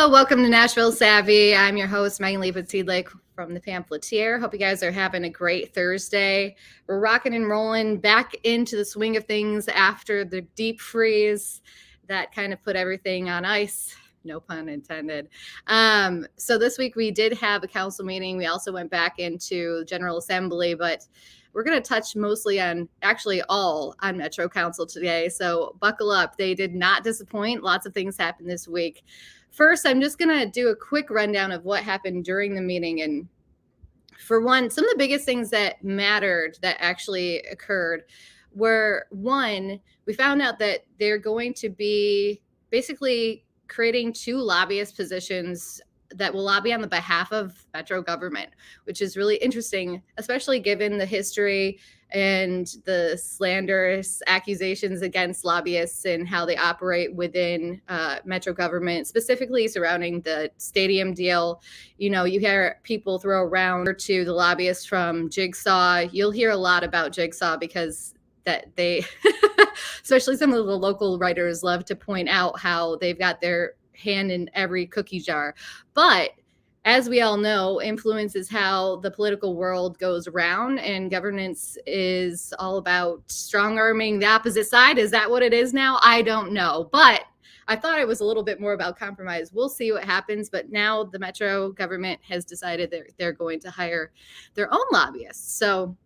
Hello, welcome to Nashville Savvy. I'm your host, Megan Leavitt-Seedlake from the Pamphleteer. Hope you guys are having a great Thursday. We're rocking and rolling back into the swing of things after the deep freeze that kind of put everything on ice. No pun intended. So this week we did have a council meeting. We also went back into General Assembly, but we're going to touch mostly on, actually all on Metro Council today. So buckle up. They did not disappoint. Lots of things happened this week. First, I'm just going to do a quick rundown of what happened during the meeting. And for one, some of the biggest things that mattered that actually occurred were, one, we found out that they're going to be basically creating 2 lobbyist positions that will lobby on the behalf of Metro government, which is really interesting, especially given the history and the slanderous accusations against lobbyists and how they operate within Metro government, specifically surrounding the stadium deal. You know, you hear people throw around to the lobbyists from Jigsaw. You'll hear a lot about Jigsaw because that they, especially some of the local writers, love to point out how they've got their hand in every cookie jar. But as we all know, influence is how the political world goes around, and governance is all about strong-arming the opposite side. Is that what it is now? I don't know. But I thought it was a little bit more about compromise. We'll see what happens. But now the Metro government has decided that they're going to hire their own lobbyists. So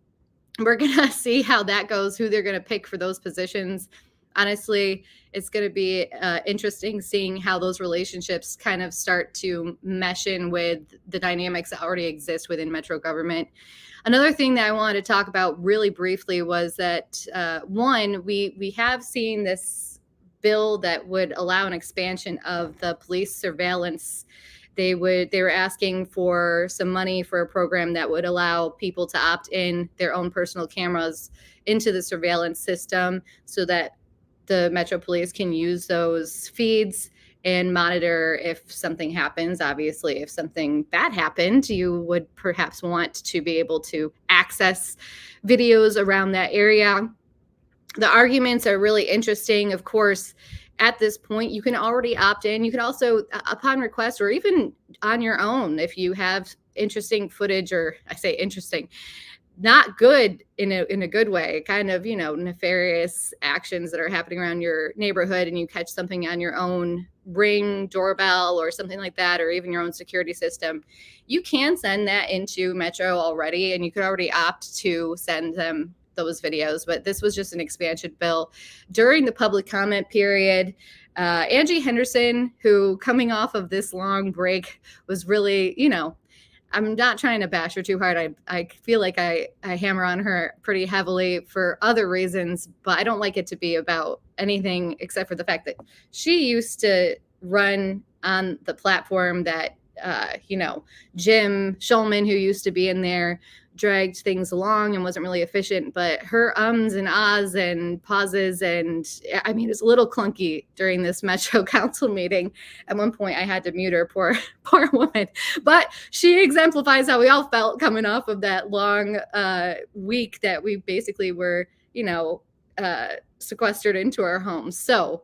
we're going to see how that goes, who they're going to pick for those positions. Honestly, it's going to be interesting seeing how those relationships kind of start to mesh in with the dynamics that already exist within Metro government. Another thing that I wanted to talk about really briefly was that, one, we have seen this bill that would allow an expansion of the police surveillance. They were asking for some money for a program that would allow people to opt in their own personal cameras into the surveillance system so that the Metro Police can use those feeds and monitor if something happens. Obviously, if something bad happened, you would perhaps want to be able to access videos around that area. The arguments are really interesting. Of course, at this point, you can already opt in. You can also, upon request or even on your own, if you have interesting footage, or I say interesting, not good in a good way, kind of, you know, nefarious actions that are happening around your neighborhood, and you catch something on your own Ring doorbell or something like that, or even your own security system, you can send that into Metro already, and you could already opt to send them those videos. But this was just an expansion bill. During the public comment period, Angie Henderson, who coming off of this long break was really, you know, I'm not trying to bash her too hard. I feel like I hammer on her pretty heavily for other reasons, but I don't like it to be about anything except for the fact that she used to run on the platform that, you know, Jim Schulman, who used to be in there, dragged things along and wasn't really efficient, but her ums and ahs and pauses, and I mean, it's a little clunky during this Metro Council meeting. At one point I had to mute her, poor woman, but she exemplifies how we all felt coming off of that long week that we basically were, you know, sequestered into our homes. So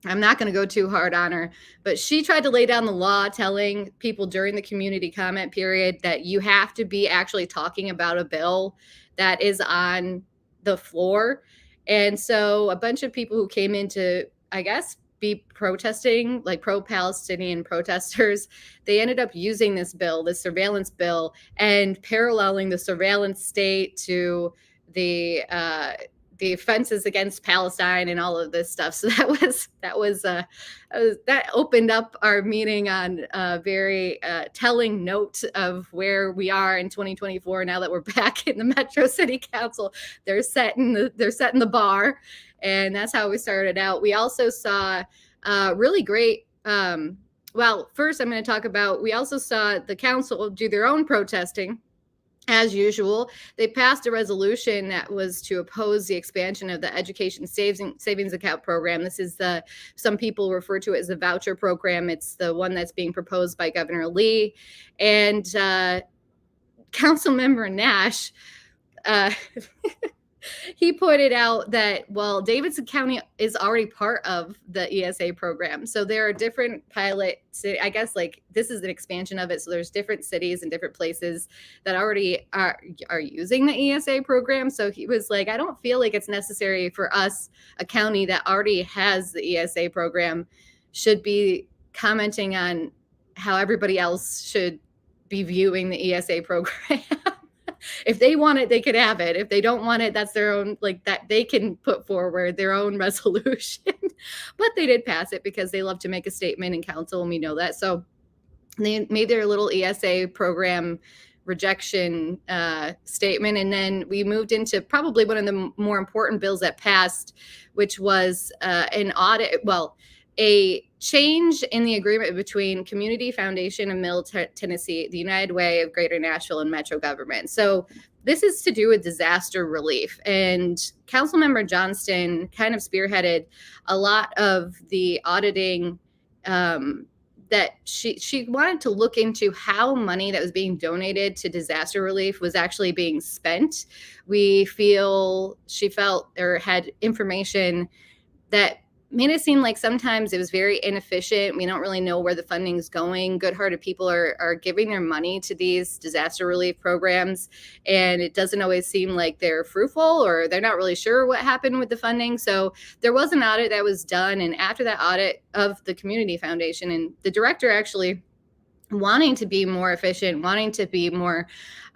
I'm not going to go too hard on her, but she tried to lay down the law, telling people during the community comment period that you have to be actually talking about a bill that is on the floor. And so a bunch of people who came in to, I guess, be protesting, like pro-Palestinian protesters, they ended up using this bill, this surveillance bill, and paralleling the surveillance state to the offenses against Palestine and all of this stuff. So that opened up our meeting on a very telling note of where we are in 2024. Now that we're back in the Metro City Council, they're setting the bar, and that's how we started out. We also saw really great. Well, first I'm going to talk about. We also saw the council do their own protesting. As usual, they passed a resolution that was to oppose the expansion of the education savings account program. This is some people refer to it as the voucher program. It's the one that's being proposed by Governor Lee. And Councilmember Nash he pointed out that, well, Davidson County is already part of the ESA program. So there are different I guess like this is an expansion of it. So there's different cities and different places that already are using the ESA program. So he was like, I don't feel like it's necessary for us, a county that already has the ESA program, should be commenting on how everybody else should be viewing the ESA program. If they want it, they could have it. If they don't want it, that's their own, like that they can put forward their own resolution. But they did pass it because they love to make a statement in council, and we know that. So they made their little ESA program rejection statement. And then we moved into probably one of the more important bills that passed, which was an audit. Well, a change in the agreement between Community Foundation of Middle Tennessee, the United Way of Greater Nashville, and Metro government. So this is to do with disaster relief. And Councilmember Johnston kind of spearheaded a lot of the auditing that she wanted to look into how money that was being donated to disaster relief was actually being spent. She felt or had information that made it seem like sometimes it was very inefficient. We don't really know where the funding is going. Good-hearted people are giving their money to these disaster relief programs, and it doesn't always seem like they're fruitful, or they're not really sure what happened with the funding. So there was an audit that was done, and after that audit of the Community Foundation, and the director actually wanting to be more efficient, wanting to be more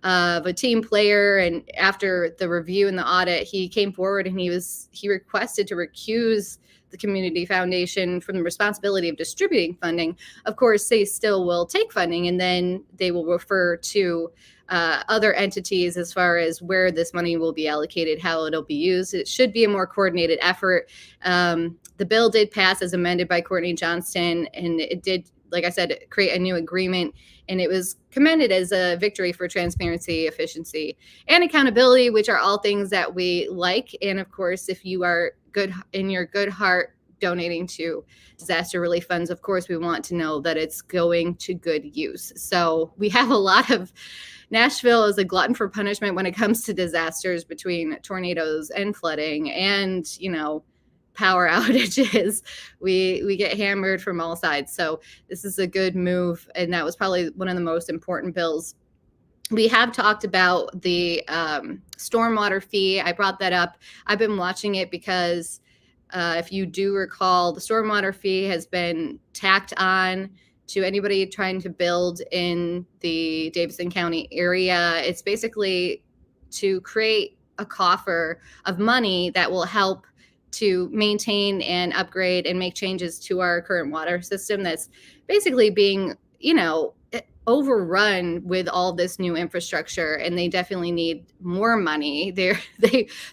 of a team player, and after the review and the audit, he came forward and he requested to recuse the Community Foundation from the responsibility of distributing funding. Of course, they still will take funding, and then they will refer to other entities as far as where this money will be allocated, how it'll be used. It should be a more coordinated effort. The bill did pass as amended by Courtney Johnston, and it did, like I said, create a new agreement, and it was commended as a victory for transparency, efficiency, and accountability, which are all things that we like. And of course, if you are good in your good heart donating to disaster relief funds, of course, we want to know that it's going to good use. So we have a lot of Nashville is a glutton for punishment when it comes to disasters, between tornadoes and flooding and, power outages. We get hammered from all sides. So this is a good move. And that was probably one of the most important bills. We have talked about the stormwater fee. I brought that up. I've been watching it because if you do recall, the stormwater fee has been tacked on to anybody trying to build in the Davidson County area. It's basically to create a coffer of money that will help to maintain and upgrade and make changes to our current water system that's basically being, overrun with all this new infrastructure, and they definitely need more money. They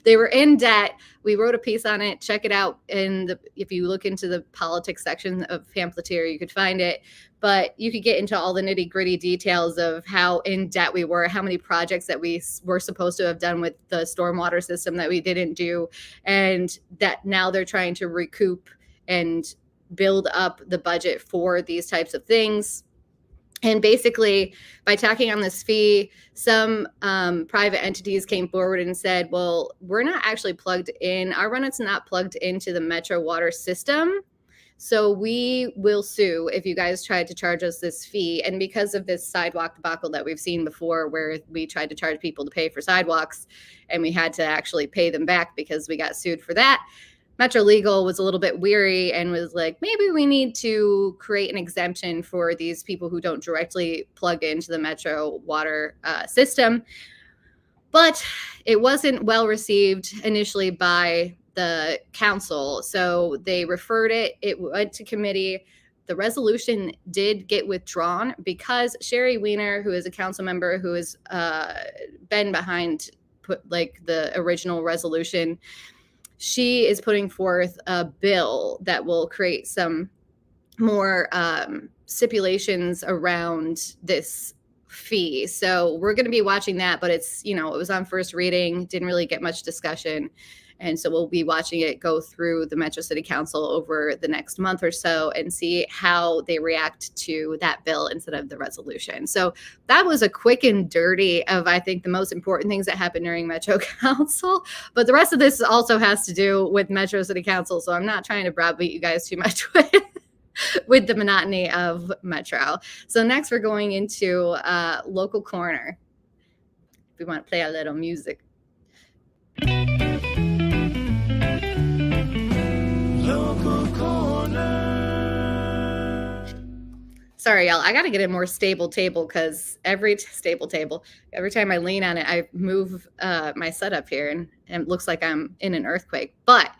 were in debt. We wrote a piece on it. Check it out. If you look into the politics section of Pamphleteer, you could find it. But you could get into all the nitty gritty details of how in debt we were, how many projects that we were supposed to have done with the stormwater system that we didn't do, and that now they're trying to recoup and build up the budget for these types of things. And basically, by tacking on this fee, some private entities came forward and said, well, we're not actually plugged in. Our run-it's not plugged into the Metro water system. So we will sue if you guys tried to charge us this fee. And because of this sidewalk debacle that we've seen before, where we tried to charge people to pay for sidewalks and we had to actually pay them back because we got sued for that, Metro Legal was a little bit weary and was like, maybe we need to create an exemption for these people who don't directly plug into the Metro water system. But it wasn't well received initially by the council. So they referred it. It went to committee. The resolution did get withdrawn because Sherry Weiner, who is a council member who has been behind the original resolution, she is putting forth a bill that will create some more stipulations around this fee. So we're going to be watching that, but it's, it was on first reading, didn't really get much discussion. And so we'll be watching it go through the Metro City Council over the next month or so and see how they react to that bill instead of the resolution. So that was a quick and dirty of, I think, the most important things that happened during Metro Council. But the rest of this also has to do with Metro City Council. So I'm not trying to browbeat you guys too much with the monotony of Metro. So next we're going into local corner. If we want to play a little music. Local corner. Sorry, y'all. I got to get a more stable table because every time I lean on it, I move my setup here, and it looks like I'm in an earthquake. But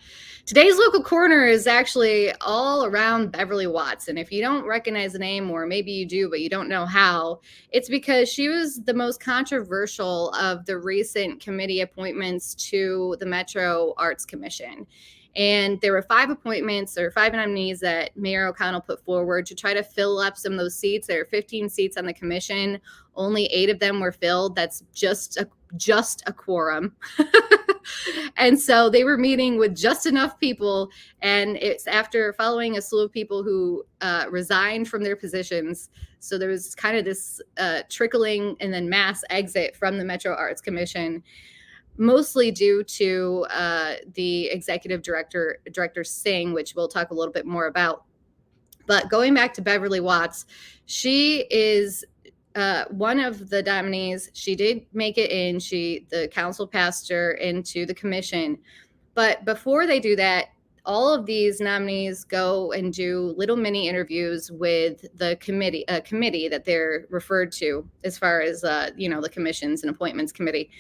today's local corner is actually all around Beverly Watts. And if you don't recognize the name, or maybe you do, but you don't know how, it's because she was the most controversial of the recent committee appointments to the Metro Arts Commission. And there were 5 appointments or 5 nominees that Mayor O'Connell put forward to try to fill up some of those seats. There are 15 seats on the commission. Only 8 of them were filled. That's just a quorum. And so they were meeting with just enough people. And it's after following a slew of people who resigned from their positions. So there was kind of this trickling and then mass exit from the Metro Arts Commission, mostly due to the executive director Singh, which we'll talk a little bit more about. But going back to Beverly Watts, she is one of the nominees. She did make it in. The council passed her into the commission. But before they do that, all of these nominees go and do little mini interviews with the committee that they're referred to as far as the commissions and appointments committee,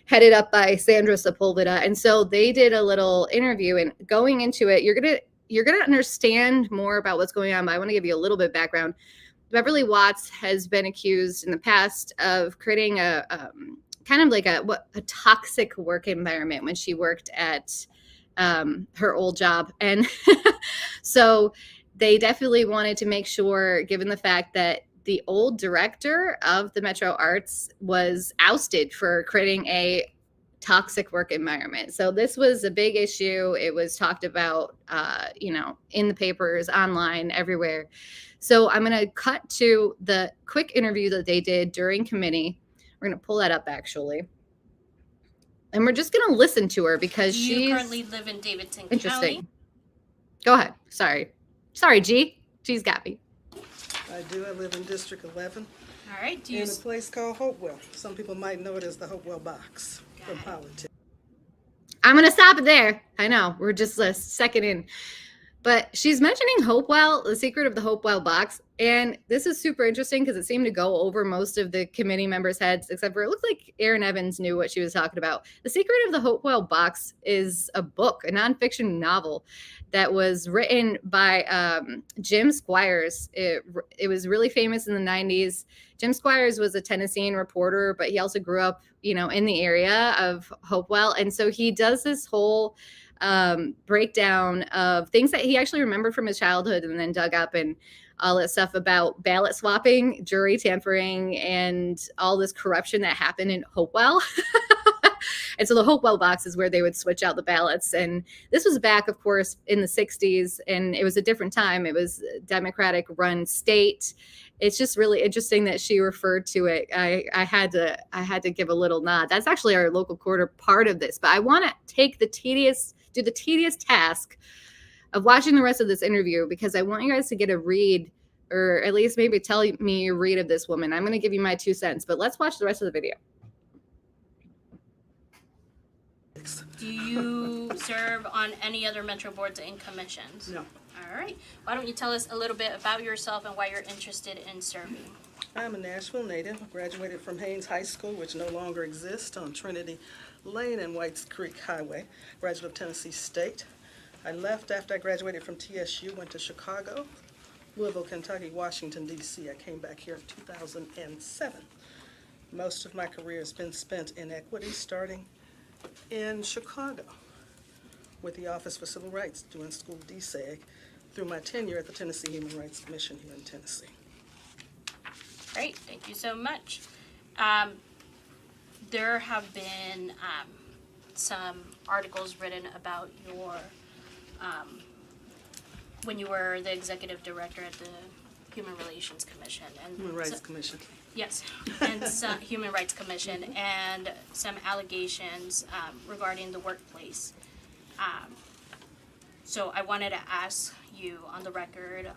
headed up by Sandra Sepulveda. And so they did a little interview, and going into it, you're gonna understand more about what's going on. But I want to give you a little bit of background. Beverly Watts has been accused in the past of creating a kind of like a toxic work environment when she worked at her old job. And so they definitely wanted to make sure, given the fact that the old director of the Metro Arts was ousted for creating a toxic work environment. So this was a big issue. It was talked about, in the papers, online, everywhere. So I'm going to cut to the quick interview that they did during committee. We're going to pull that up, actually. And we're just going to listen to her because she's currently live in Davidson interesting. County. Go ahead. Sorry, G. G's got me. I do. I live in District 11. All right. In a place called Hopewell. Some people might know it as the Hopewell box from politics. I'm going to stop it there. I know. We're just a second in. But she's mentioning Hopewell, the secret of the Hopewell box. And this is super interesting because it seemed to go over most of the committee members' heads, except for it looked like Aaron Evans knew what she was talking about. The secret of the Hopewell box is a book, a nonfiction novel that was written by Jim Squires. It was really famous in the 90s. Jim Squires was a Tennessean reporter, but he also grew up, in the area of Hopewell. And so he does this whole breakdown of things that he actually remembered from his childhood and then dug up, and all that stuff about ballot swapping, jury tampering, and all this corruption that happened in Hopewell. And so the Hopewell box is where they would switch out the ballots. And this was back, of course, in the 60s, and it was a different time. It was a Democratic-run state. It's just really interesting that she referred to it. I had to give a little nod. That's actually our local quarter part of this. But I want to take the tedious task of watching the rest of this interview, because I want you guys to get a read, or at least maybe tell me your read of this woman. I'm going to give you my 2 cents, but let's watch the rest of the video. Do you serve on any other Metro boards and commissions? No. All right. Why don't you tell us a little bit about yourself and why you're interested in serving? I'm a Nashville native. I graduated from Haynes High School, which no longer exists, on Trinity Lane and Whites Creek Highway. Graduate of Tennessee State. I left after I graduated from TSU, went to Chicago, Louisville, Kentucky, Washington, D.C. I came back here in 2007. Most of my career has been spent in equity, starting in Chicago with the Office for Civil Rights, doing school DSEG, through my tenure at the Tennessee Human Rights Commission here in Tennessee. Great, thank you so much. There have been some articles written about your when you were the executive director at the Human Relations Commission and Human Rights Commission. Yes, and some Human Rights Commission, and some allegations regarding the workplace. So I wanted to ask you on the record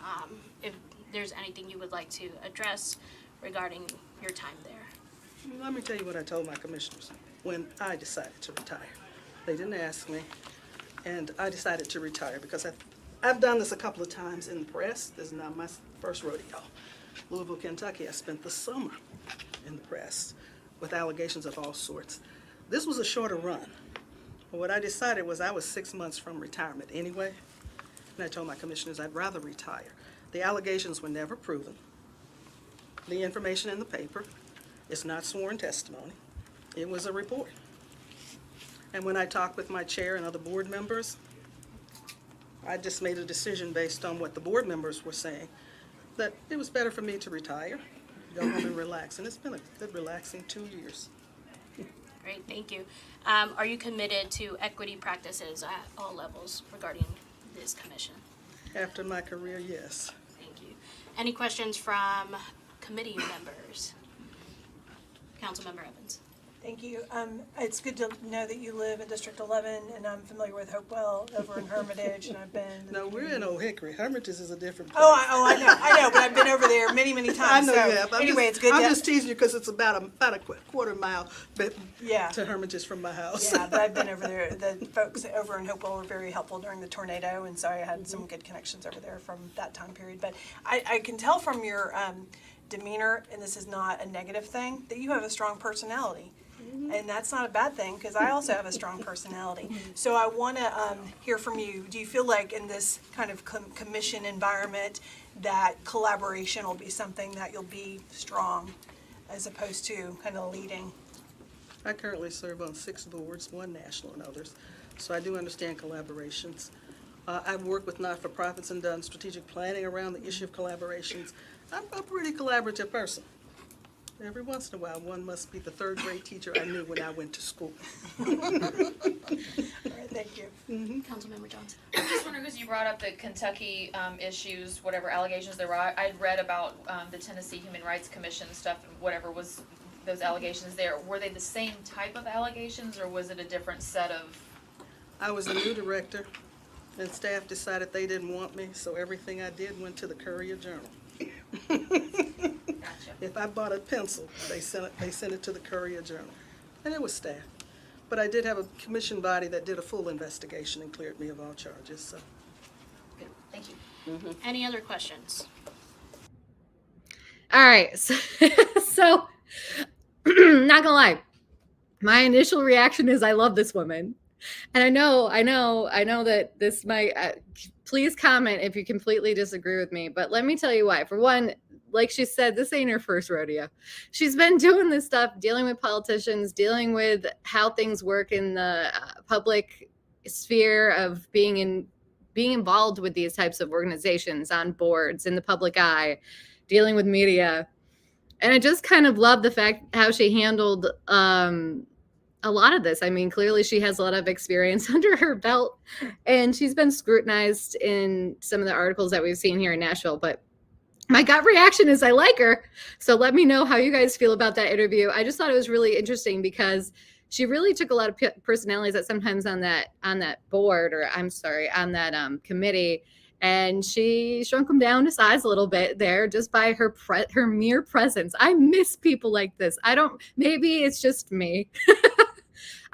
if there's anything you would like to address regarding your time there. Let me tell you what I told my commissioners when I decided to retire. They didn't ask me, and I decided to retire because I've done this a couple of times in the press. This is not my first rodeo. Louisville, Kentucky, I spent the summer in the press with allegations of all sorts. This was a shorter run. But what I decided was I was 6 months from retirement anyway, and I told my commissioners I'd rather retire. The allegations were never proven. The information in the paper is not sworn testimony. It was a report. And when I talked with my chair and other board members, I just made a decision based on what the board members were saying, that it was better for me to retire, go home and relax. And it's been a good, relaxing 2 years. Great, thank you. Are you committed to equity practices at all levels regarding this commission? After my career, yes. Thank you. Any questions from committee members? Councilmember Evans. Thank you. It's good to know that you live in District 11, and I'm familiar with Hopewell over in Hermitage, and I've been. No, we're in Old Hickory. Hermitage is a different place. I know, but I've been over there many, many times. I know you have. It's good. I'm just teasing you because it's about a quarter mile Yeah. to Hermitage from my house. Yeah, but I've been over there. The folks over in Hopewell were very helpful during the tornado, and so I had some good connections over there from that time period. But I can tell from your demeanor, and this is not a negative thing, that you have a strong personality. And that's not a bad thing, because I also have a strong personality. So I want to hear from you. Do you feel like in this kind of commission environment that collaboration will be something that you'll be strong as opposed to kind of leading? I currently serve on 6 boards, 1 national and others, so I do understand collaborations. I've worked with not-for-profits and done strategic planning around the issue of collaborations. I'm a pretty collaborative person. Every once in a while, one must be the 3rd grade teacher I knew when I went to school. All right, thank you. Councilmember Johnson. I'm just wondering, because you brought up the Kentucky issues, whatever allegations there were. I'd read about the Tennessee Human Rights Commission stuff, whatever was those allegations there. Were they the same type of allegations, or was it a different set of? I was a new director, and staff decided they didn't want me, so everything I did went to the Courier-Journal. Gotcha. If I bought a pencil, they sent it to the Courier-Journal, and it was staff. But I did have a commission body that did a full investigation and cleared me of all charges. So, Good. Thank you. Any other questions? All right. So not gonna lie, my initial reaction is I love this woman. And I know that this might, please comment if you completely disagree with me, but let me tell you why. For one, like she said, this ain't her first rodeo. She's been doing this stuff, dealing with politicians, dealing with how things work in the public sphere of being involved with these types of organizations on boards, in the public eye, dealing with media. And I just kind of love the fact how she handled a lot of this. I mean, clearly she has a lot of experience under her belt, and she's been scrutinized in some of the articles that we've seen here in Nashville. But my gut reaction is I like her. So let me know how you guys feel about that interview. I just thought it was really interesting because she really took a lot of personalities that sometimes on that board, or I'm sorry, on that committee, and she shrunk them down to size a little bit there just by her mere presence. I miss people like this. Maybe it's just me.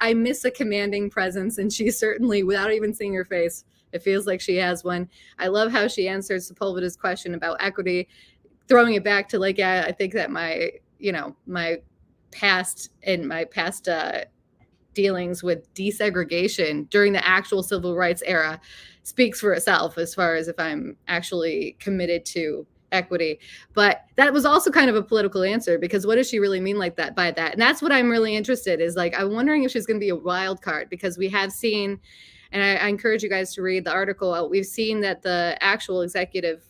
I miss a commanding presence, and she certainly, without even seeing her face, it feels like she has one. I love how she answered Sepulveda's question about equity, throwing it back to like, yeah, I think that my past dealings with desegregation during the actual civil rights era speaks for itself as far as if I'm actually committed to equity. But that was also kind of a political answer, because what does she really mean like that by that? And that's what I'm really interested is, like, I'm wondering if she's going to be a wild card, because we have seen, and I encourage you guys to read the article, we've seen that the actual executive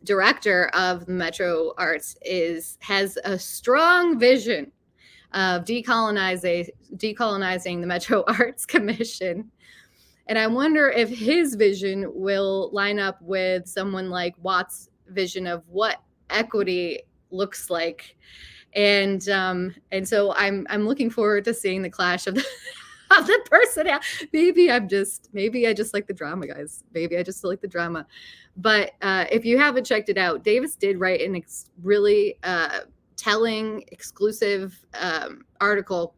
director of the Metro Arts has a strong vision of decolonizing the Metro Arts Commission. And I wonder if his vision will line up with someone like Watts' vision of what equity looks like. And so I'm looking forward to seeing the clash of the personnel. Maybe I just like the drama, guys. Maybe I just like the drama. But if you haven't checked it out, Davis did write an really telling, exclusive article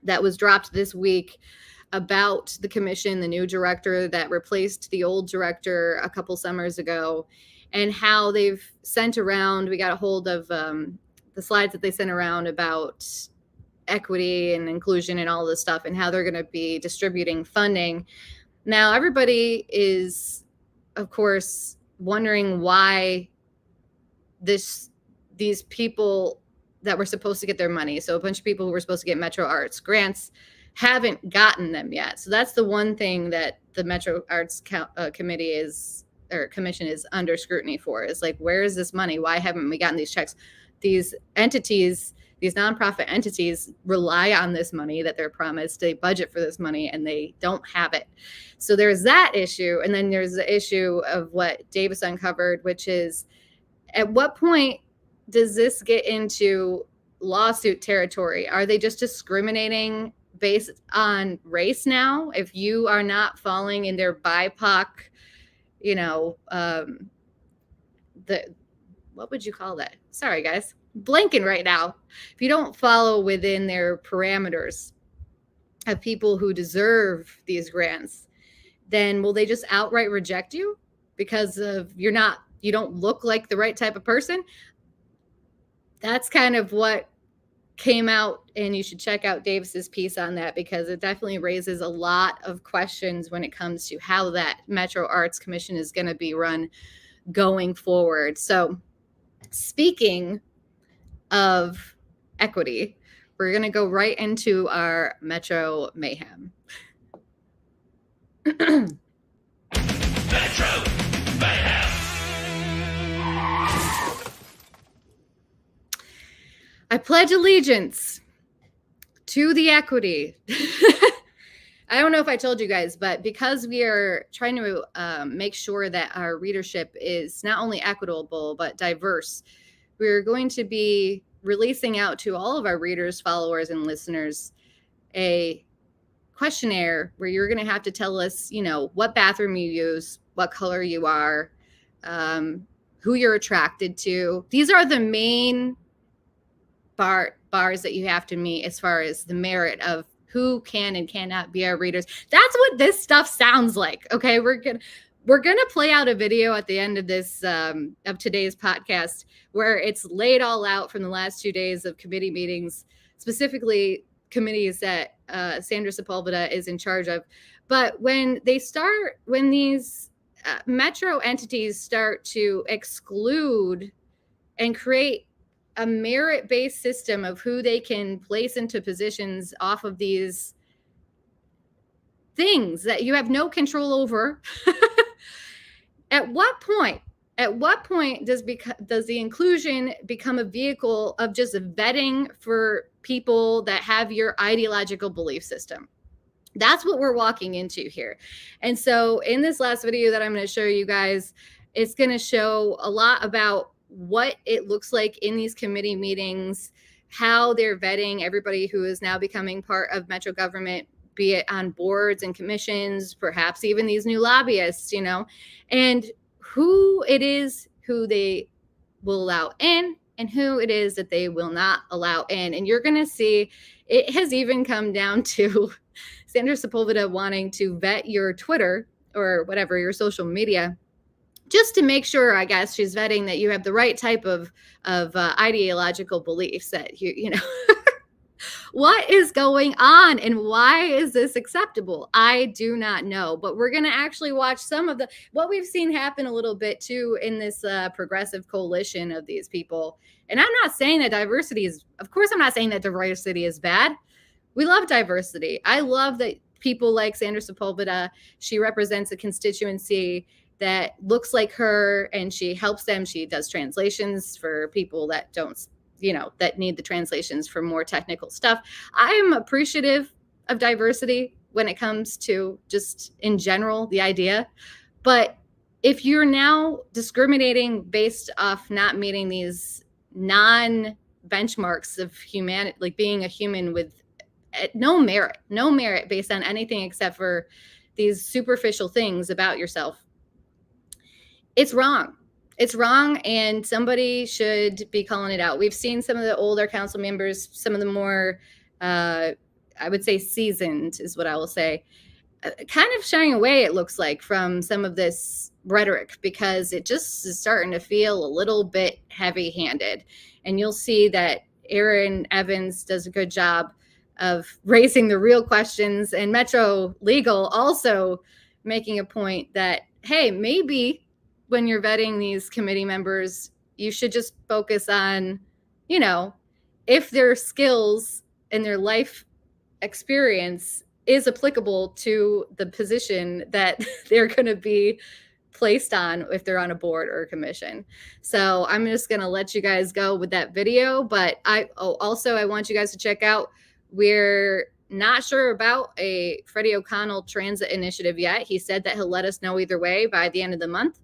that was dropped this week about the commission, the new director that replaced the old director a couple summers ago, and how they've sent around. We got a hold of the slides that they sent around about equity and inclusion and all this stuff, and how they're going to be distributing funding. Now, everybody is, of course, wondering why these people that were supposed to get their money, so a bunch of people who were supposed to get Metro Arts grants, haven't gotten them yet. So that's the one thing that the Metro Arts Commission is under scrutiny for, is like, where is this money? Why haven't we gotten these checks? These entities, these nonprofit entities, rely on this money that they're promised. They budget for this money and they don't have it. So there's that issue. And then there's the issue of what Davis uncovered, which is, at what point does this get into lawsuit territory? Are they just discriminating based on race now? If you are not falling in their BIPOC, what would you call that? Sorry, guys, blanking right now. If you don't follow within their parameters of people who deserve these grants, then will they just outright reject you because of you don't look like the right type of person? That's kind of what came out, and you should check out Davis's piece on that, because it definitely raises a lot of questions when it comes to how that Metro Arts Commission is going to be run going forward. So speaking of equity, we're going to go right into our Metro Mayhem. Metro Mayhem. I pledge allegiance to the equity. I don't know if I told you guys, but because we are trying to make sure that our readership is not only equitable, but diverse, we're going to be releasing out to all of our readers, followers, and listeners a questionnaire where you're going to have to tell us, what bathroom you use, what color you are, who you're attracted to. These are the main bars that you have to meet as far as the merit of who can and cannot be our readers. That's what this stuff sounds like. Okay, we're gonna play out a video at the end of this of today's podcast where it's laid all out from the last 2 days of committee meetings, specifically committees that Sandra Sepulveda is in charge of. But when these metro entities start to exclude and create a merit-based system of who they can place into positions off of these things that you have no control over, at what point does the inclusion become a vehicle of just vetting for people that have your ideological belief system? That's what we're walking into here. And so in this last video that I'm going to show you guys, it's going to show a lot about what it looks like in these committee meetings, how they're vetting everybody who is now becoming part of Metro government, be it on boards and commissions, perhaps even these new lobbyists, and who it is who they will allow in and who it is that they will not allow in. And you're going to see it has even come down to Sandra Sepulveda wanting to vet your Twitter or whatever, your social media, just to make sure, I guess, she's vetting that you have the right type of ideological beliefs, that you know. What is going on and why is this acceptable? I do not know, but we're going to actually watch some of what we've seen happen a little bit too in this progressive coalition of these people. And I'm not saying that diversity is, of course, I'm not saying that diversity is bad. We love diversity. I love that people like Sandra Sepulveda, she represents a constituency that looks like her and she helps them. She does translations for people that don't, that need the translations for more technical stuff. I am appreciative of diversity when it comes to just in general the idea, but if you're now discriminating based off not meeting these non-benchmarks of humanity, like being a human with no merit based on anything except for these superficial things about yourself, it's wrong. It's wrong, and somebody should be calling it out. We've seen some of the older council members, some of the more, I would say seasoned is what I will say, kind of shying away, it looks like, from some of this rhetoric because it just is starting to feel a little bit heavy-handed. And you'll see that Aaron Evans does a good job of raising the real questions, and Metro Legal also making a point that, hey, maybe when you're vetting these committee members, you should just focus on, if their skills and their life experience is applicable to the position that they're going to be placed on if they're on a board or a commission. So I'm just going to let you guys go with that video. But I want you guys to check out, we're not sure about a Freddie O'Connell transit initiative yet. He said that he'll let us know either way by the end of the month.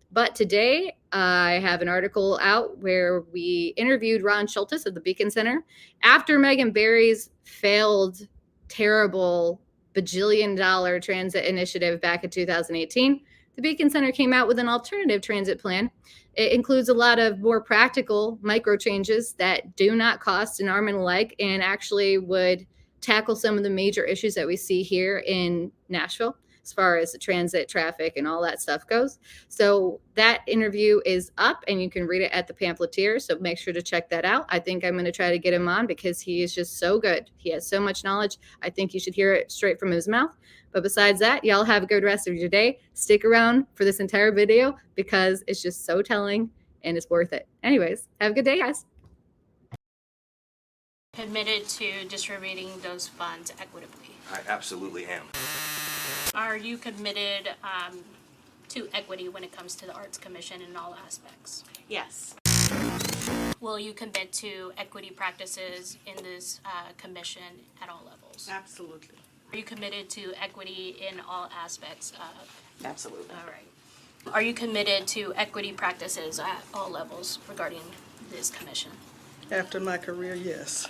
But today I have an article out where we interviewed Ron Schultes of the Beacon Center after Megan Barry's failed, terrible, bajillion-dollar transit initiative back in 2018. The Beacon Center came out with an alternative transit plan. It includes a lot of more practical micro changes that do not cost an arm and a leg and actually would tackle some of the major issues that we see here in Nashville as far as the transit, traffic, and all that stuff goes. So that interview is up, and you can read it at the Pamphleteer, so make sure to check that out. I think I'm going to try to get him on because he is just so good. He has so much knowledge. I think you should hear it straight from his mouth. But besides that, y'all have a good rest of your day. Stick around for this entire video because it's just so telling and it's worth it. Anyways, have a good day, guys. Committed to distributing those funds equitably. I absolutely am. Are you committed to equity when it comes to the Arts Commission in all aspects? Yes. Will you commit to equity practices in this commission at all levels? Absolutely. Are you committed to equity in all aspects of? Absolutely. All right. Are you committed to equity practices at all levels regarding this commission? After my career, yes.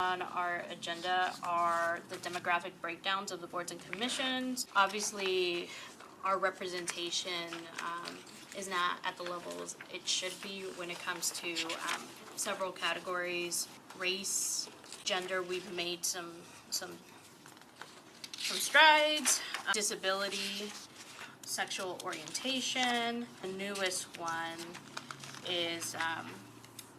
On our agenda are the demographic breakdowns of the boards and commissions. Obviously, our representation is not at the levels it should be when it comes to several categories. Race, gender, we've made some strides. Disability, sexual orientation. The newest one is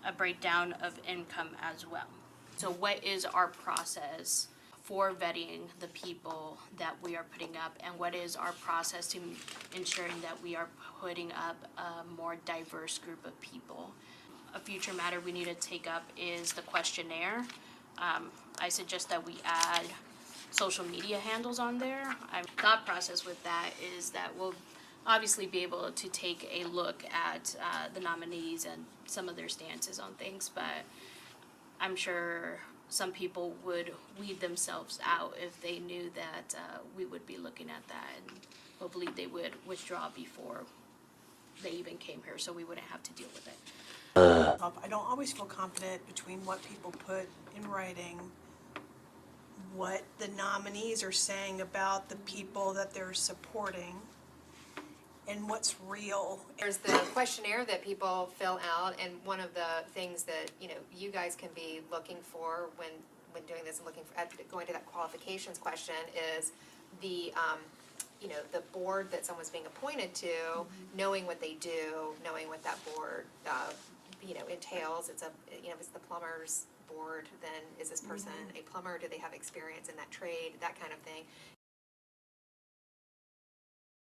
a breakdown of income as well. So what is our process for vetting the people that we are putting up, and what is our process to ensuring that we are putting up a more diverse group of people? A future matter we need to take up is the questionnaire. I suggest that we add social media handles on there. Our thought process with that is that we'll obviously be able to take a look at the nominees and some of their stances on things, but I'm sure some people would weed themselves out if they knew that we would be looking at that, and hopefully they would withdraw before they even came here so we wouldn't have to deal with it. I don't always feel confident between what people put in writing, what the nominees are saying about the people that they're supporting, and what's real. There's the questionnaire that people fill out, and one of the things that you guys can be looking for when doing this and looking for going to that qualifications question is the the board that someone's being appointed to, knowing what they do, knowing what that board entails. It's if it's the plumber's board, then is this person a plumber? Do they have experience in that trade? That kind of thing.